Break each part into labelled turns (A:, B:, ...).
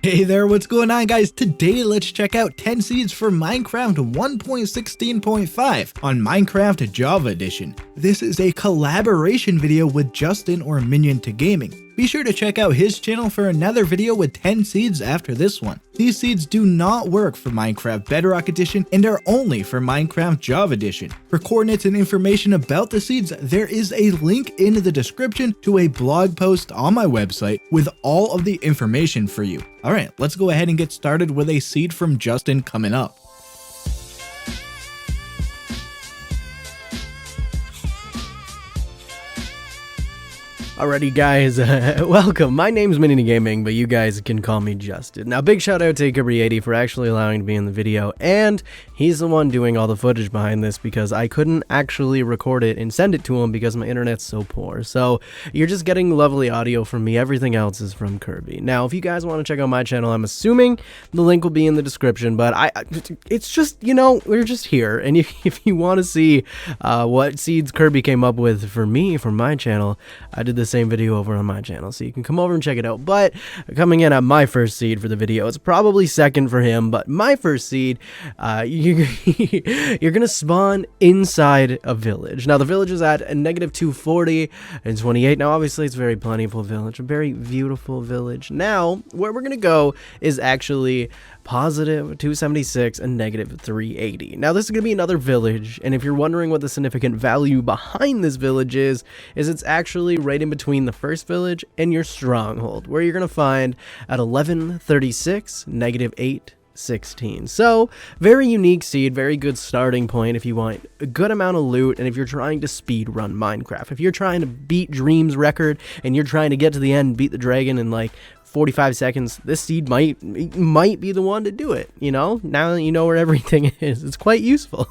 A: Hey there, what's going on guys? Today let's check out 10 seeds for Minecraft 1.16.5 on Minecraft Java Edition. This is a collaboration video with Justin or Minion to Gaming. Be sure to check out his channel for another video with 10 seeds after this one. These seeds do not work for Minecraft Bedrock Edition and are only for Minecraft Java Edition. For coordinates and information about the seeds, there is a link in the description to a blog post on my website with all of the information for you. Alright, let's go ahead and get started with a seed from Justin coming up.
B: Alrighty guys, welcome. My name's Minion to Gaming, but you guys can call me Justin. Now big shout out to Kirby80 for actually allowing to be in the video, and he's the one doing all the footage behind this because I couldn't actually record it and send it to him because my internet's so poor. So you're just getting lovely audio from me, everything else is from Kirby. Now if you guys want to check out my channel, I'm assuming the link will be in the description, but it's just, you know, we're just here, and if you want to see what seeds Kirby came up with for me, for my channel, I did the same video over on my channel, so you can come over and check it out. But coming in at my first seed for the video, it's probably second for him, but my first seed, you're gonna spawn inside a village. Now the village is at -240 and 28. Now obviously it's a very plentiful village, a very beautiful village. Now where we're gonna go is actually +276 and -380. Now this is going to be another village, and if you're wondering what the significant value behind this village is it's actually right in between the first village and your stronghold, where you're going to find at 1136, -816. So very unique seed, very good starting point if you want a good amount of loot, and if you're trying to speed run Minecraft. If you're trying to beat Dream's record and you're trying to get to the end and beat the dragon in like 45 seconds, this seed might be the one to do it. You know, now that you know where everything is, it's quite useful.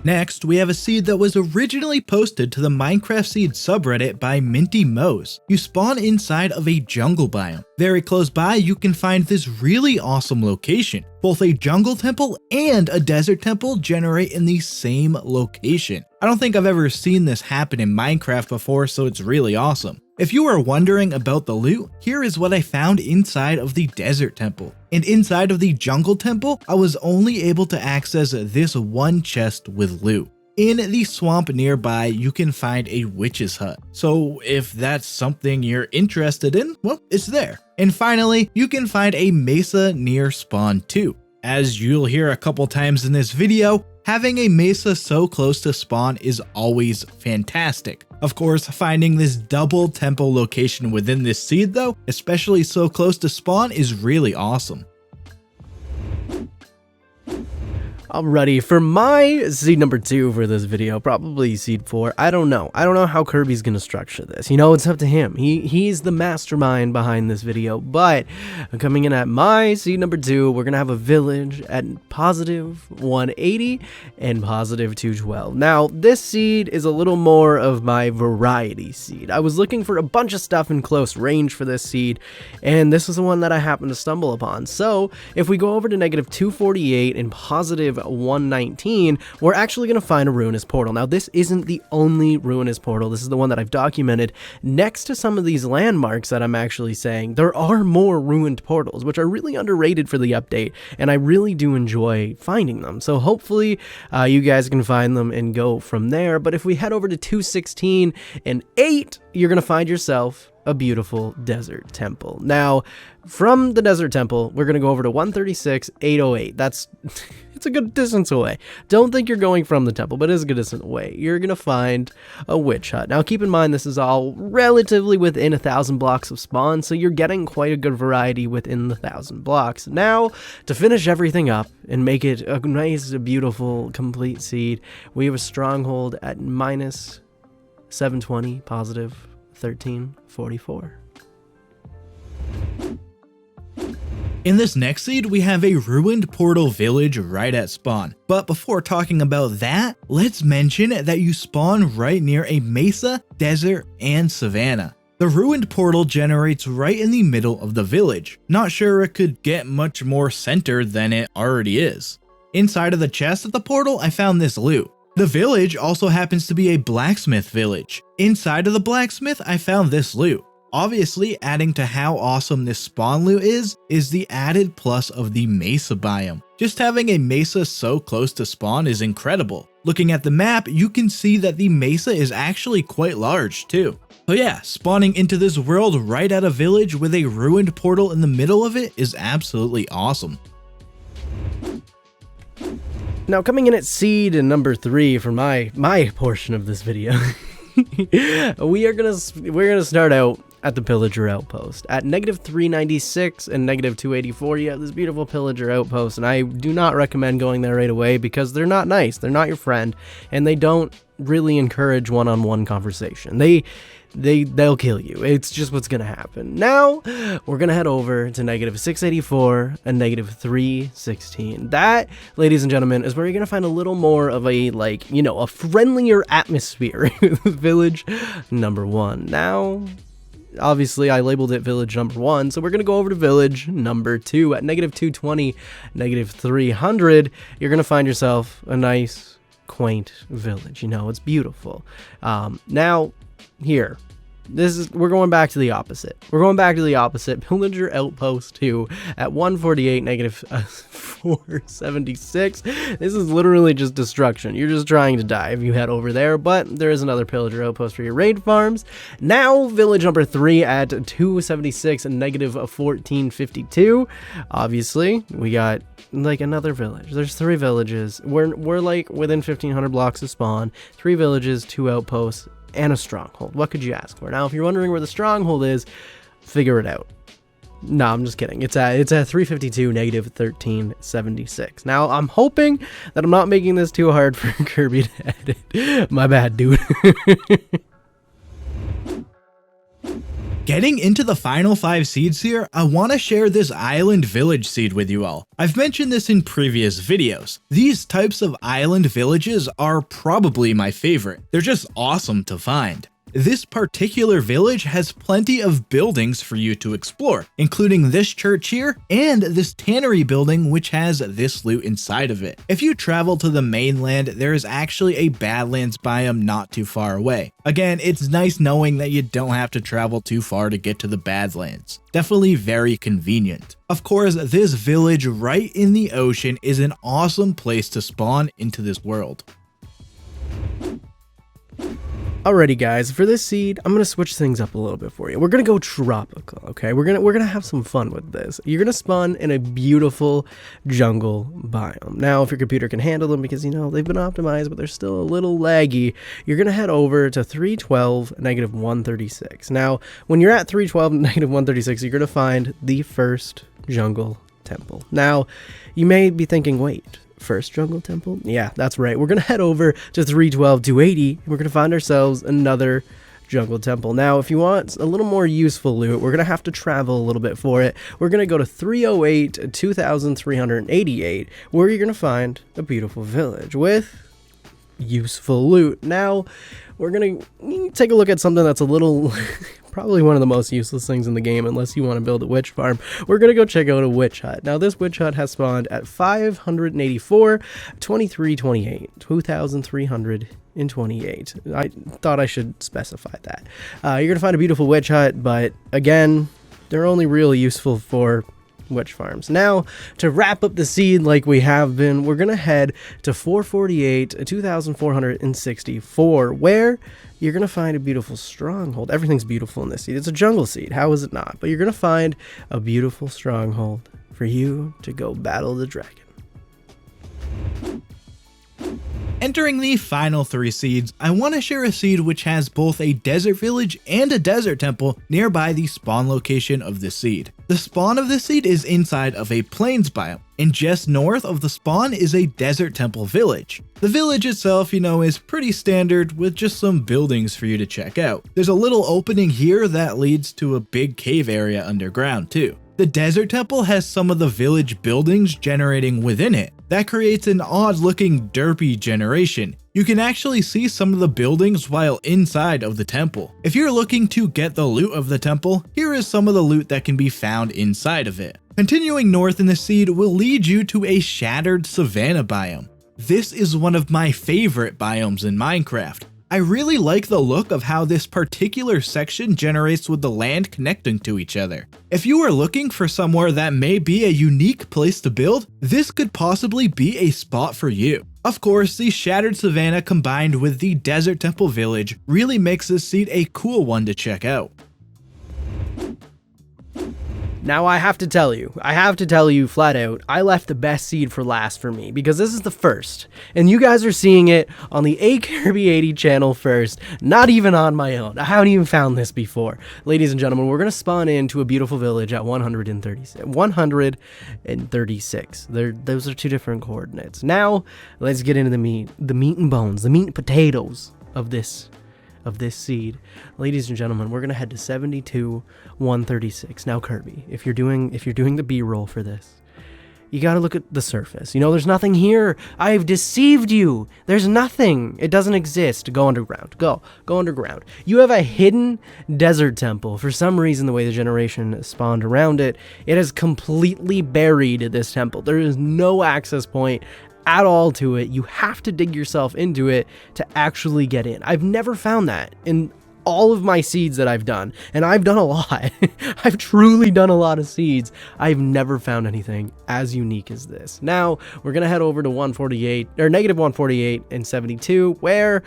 A: Next, we have a seed that was originally posted to the Minecraft Seed subreddit by Minty Moes. You spawn inside of a jungle biome. Very close by, you can find this really awesome location. Both a jungle temple and a desert temple generate in the same location. I don't think I've ever seen this happen in Minecraft before, so it's really awesome. If you are wondering about the loot, here is what I found inside of the desert temple. And inside of the jungle temple, I was only able to access this one chest with loot. In the swamp nearby, you can find a witch's hut. So if that's something you're interested in, well, it's there. And finally, you can find a mesa near spawn too. As you'll hear a couple times in this video, having a mesa so close to spawn is always fantastic. Of course, finding this double temple location within this seed though, especially so close to spawn, is really awesome.
B: Alrighty, for my seed number 2 for this video, probably seed 4, I don't know how Kirby's gonna structure this. You know, it's up to him. He's the mastermind behind this video. But coming in at my seed number 2, we're gonna have a village at +180 and +212. Now this seed is a little more of my variety seed. I was looking for a bunch of stuff in close range for this seed, and this is the one that I happened to stumble upon. So if we go over to -248 and +119, we're actually going to find a ruinous portal. Now this isn't the only ruinous portal, this is the one that I've documented. Next to some of these landmarks that I'm actually saying, there are more ruined portals, which are really underrated for the update, and I really do enjoy finding them. So hopefully you guys can find them and go from there. But if we head over to 216 and 8, you're going to find yourself a beautiful desert temple. Now, from the desert temple, we're going to go over to 136, 808. It's a good distance away. Don't think you're going from the temple, but it is a good distance away. You're going to find a witch hut. Now, keep in mind, this is all relatively within 1,000 blocks of spawn, so you're getting quite a good variety within the 1,000 blocks. Now, to finish everything up and make it a nice, beautiful, complete seed, we have a stronghold at -720, +1344.
A: In this next seed, we have a ruined portal village right at spawn. But before talking about that, let's mention that you spawn right near a mesa, desert, and savanna. The ruined portal generates right in the middle of the village. Not sure it could get much more centered than it already is. Inside of the chest at the portal, I found this loot. The village also happens to be a blacksmith village. Inside of the blacksmith, I found this loot. Obviously, adding to how awesome this spawn loot is the added plus of the mesa biome. Just having a mesa so close to spawn is incredible. Looking at the map, you can see that the mesa is actually quite large too. So yeah, spawning into this world right at a village with a ruined portal in the middle of it is absolutely awesome.
B: Now coming in at seed number 3 for my portion of this video, we're gonna start out at the Pillager Outpost. At -396 and -284, you have this beautiful Pillager Outpost, and I do not recommend going there right away because they're not nice, they're not your friend, and they don't really encourage one-on-one conversation. They'll kill you. It's just what's gonna happen. Now, we're gonna head over to -684 and -316. That, ladies and gentlemen, is where you're gonna find a little more of a, like, you know, a friendlier atmosphere. Village number 1. Now, obviously, I labeled it village number 1, so we're going to go over to village number 2. At -220, -300, you're going to find yourself a nice, quaint village. You know, it's beautiful. Now, here, we're going back to the opposite. We're going back to the opposite. Pillager Outpost 2 at 148, -476. This is literally just destruction. You're just trying to die if you head over there, but there is another Pillager Outpost for your raid farms. Now, village number 3 at 276 and -1452. Obviously, we got like another village. There's 3 villages. We're like within 1500 blocks of spawn. 3 villages, 2 outposts, and a stronghold. What could you ask for? Now, if you're wondering where the stronghold is, figure it out. No, I'm just kidding. It's at 352, -1376. Now, I'm hoping that I'm not making this too hard for Kirby to edit. My bad, dude.
A: Getting into the final 5 seeds here, I want to share this island village seed with you all. I've mentioned this in previous videos. These types of island villages are probably my favorite. They're just awesome to find. This particular village has plenty of buildings for you to explore, including this church here and this tannery building which has this loot inside of it. If you travel to the mainland, there is actually a Badlands biome not too far away. Again, it's nice knowing that you don't have to travel too far to get to the Badlands. Definitely very convenient. Of course, this village right in the ocean is an awesome place to spawn into this world.
B: Alrighty guys, for this seed, I'm gonna switch things up a little bit for you. We're gonna go tropical, okay? We're gonna have some fun with this. You're gonna spawn in a beautiful jungle biome. Now, if your computer can handle them, because you know they've been optimized, but they're still a little laggy, you're gonna head over to 312, -136. Now, when you're at 312, -136, you're gonna find the first jungle temple. Now, you may be thinking, wait, first jungle temple? Yeah, that's right. We're gonna head over to 312, 280, and we're gonna find ourselves another jungle temple. Now, if you want a little more useful loot, we're gonna have to travel a little bit for it. We're gonna go to 308, 2388, where you're gonna find a beautiful village with useful loot. Now, we're gonna take a look at something that's a little probably one of the most useless things in the game unless you want to build a witch farm. We're gonna go check out a witch hut. Now, this witch hut has spawned at 584, 2328, 2328. I thought I should specify that. You're gonna find a beautiful witch hut, but again, they're only really useful for witch farms. Now, to wrap up the seed like we have been, we're gonna head to 448, 2464, where you're gonna find a beautiful stronghold. Everything's beautiful in this seed. It's a jungle seed. How is it not? But you're gonna find a beautiful stronghold for you to go battle the dragon.
A: Entering the final 3 seeds, I want to share a seed which has both a desert village and a desert temple nearby the spawn location of the seed. The spawn of this seed is inside of a plains biome, and just north of the spawn is a desert temple village. The village itself, you know, is pretty standard with just some buildings for you to check out. There's a little opening here that leads to a big cave area underground too. The desert temple has some of the village buildings generating within it. That creates an odd looking derpy generation. You can actually see some of the buildings while inside of the temple. If you're looking to get the loot of the temple, here is some of the loot that can be found inside of it. Continuing north in the seed will lead you to a shattered savanna biome. This is one of my favorite biomes in Minecraft. I really like the look of how this particular section generates with the land connecting to each other. If you are looking for somewhere that may be a unique place to build, this could possibly be a spot for you. Of course, the Shattered Savannah combined with the Desert Temple Village really makes this seed a cool one to check out.
B: Now I have to tell you flat out, I left the best seed for last for me because this is the first, and you guys are seeing it on the AKirby80 channel first, not even on my own. I haven't even found this before. Ladies and gentlemen, we're going to spawn into a beautiful village at 136. Those are two different coordinates. Now, let's get into the meat and bones, the meat and potatoes of this seed. Ladies and gentlemen, we're gonna head to 72-136. Now Kirby, if you're doing the B-roll for this, you gotta look at the surface. You know, there's nothing here. I've deceived you. There's nothing. It doesn't exist. Go underground. Go underground. You have a hidden desert temple. For some reason, the way the generation spawned around it, it has completely buried this temple. There is no access point at all to it. You have to dig yourself into it to actually get in. I've never found that in all of my seeds that I've done, and I've done a lot. I've truly done a lot of seeds. I've never found anything as unique as this. Now we're gonna head over to 148 or negative 148 and 72, where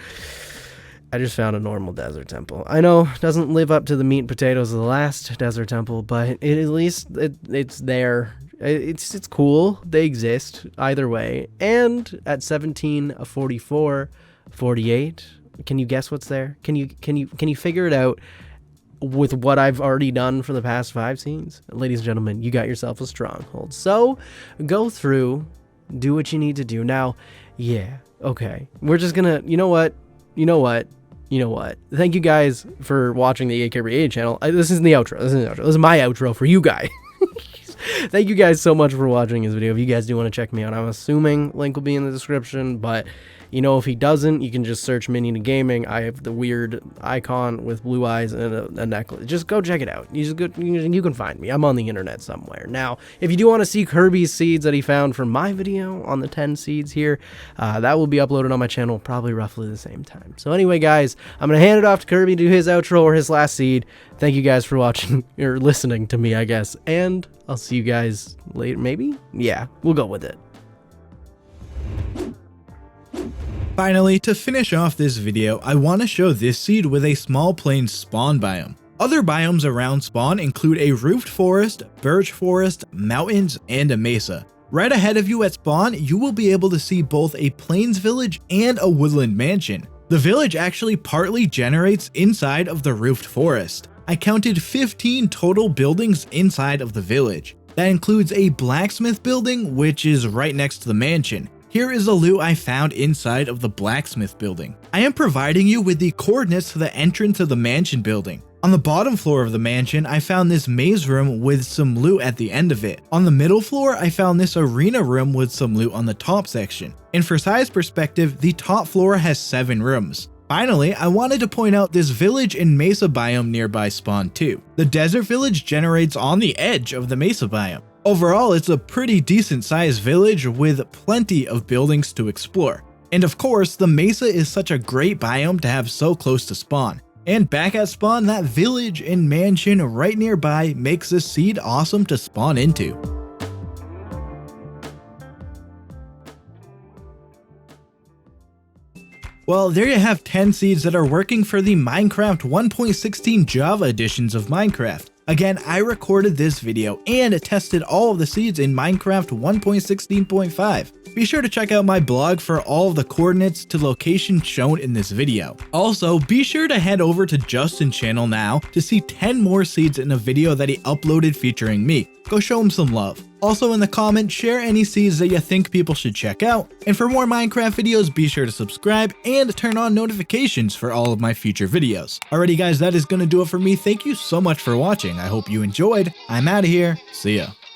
B: I just found a normal desert temple. I know it doesn't live up to the meat and potatoes of the last desert temple, but at least it's there. It's cool. They exist either way. And at 17-44-48, can you guess what's there? Can you figure it out with what I've already done for the past 5 scenes? Ladies and gentlemen, you got yourself a stronghold. So go through, do what you need to do. Now, yeah, okay. We're just gonna, you know what? Thank you guys for watching the AKirby80 channel. This isn't the outro. This is my outro for you guys. Thank you guys so much for watching this video. If you guys do want to check me out, I'm assuming link will be in the description, but you know, if he doesn't, you can just search Minion Gaming. I have the weird icon with blue eyes and a necklace. Just go check it out. You can find me. I'm on the internet somewhere. Now, if you do want to see Kirby's seeds that he found from my video on the 10 seeds here, that will be uploaded on my channel probably roughly the same time. So anyway, guys, I'm going to hand it off to Kirby to do his outro or his last seed. Thank you guys for watching, or listening to me, I guess, and I'll see you guys later, maybe? Yeah, we'll go with it.
A: Finally, to finish off this video, I want to show this seed with a small plains spawn biome. Other biomes around spawn include a roofed forest, birch forest, mountains, and a mesa. Right ahead of you at spawn, you will be able to see both a plains village and a woodland mansion. The village actually partly generates inside of the roofed forest. I counted 15 total buildings inside of the village. That includes a blacksmith building, which is right next to the mansion. Here is the loot I found inside of the blacksmith building. I am providing you with the coordinates to the entrance of the mansion building. On the bottom floor of the mansion, I found this maze room with some loot at the end of it. On the middle floor, I found this arena room with some loot on the top section. And for size perspective, the top floor has 7 rooms. Finally, I wanted to point out this village and mesa biome nearby spawn too. The desert village generates on the edge of the mesa biome. Overall, it's a pretty decent sized village with plenty of buildings to explore. And of course, the mesa is such a great biome to have so close to spawn. And back at spawn, that village and mansion right nearby makes this seed awesome to spawn into. Well, there you have 10 seeds that are working for the Minecraft 1.16 Java editions of Minecraft. Again, I recorded this video and tested all of the seeds in Minecraft 1.16.5. Be sure to check out my blog for all of the coordinates to locations shown in this video. Also, be sure to head over to Justin's channel now to see 10 more seeds in a video that he uploaded featuring me. Go show him some love. Also in the comments, share any seeds that you think people should check out. And for more Minecraft videos, be sure to subscribe and turn on notifications for all of my future videos. Alrighty guys, that is going to do it for me. Thank you so much for watching. I hope you enjoyed. I'm out of here. See ya.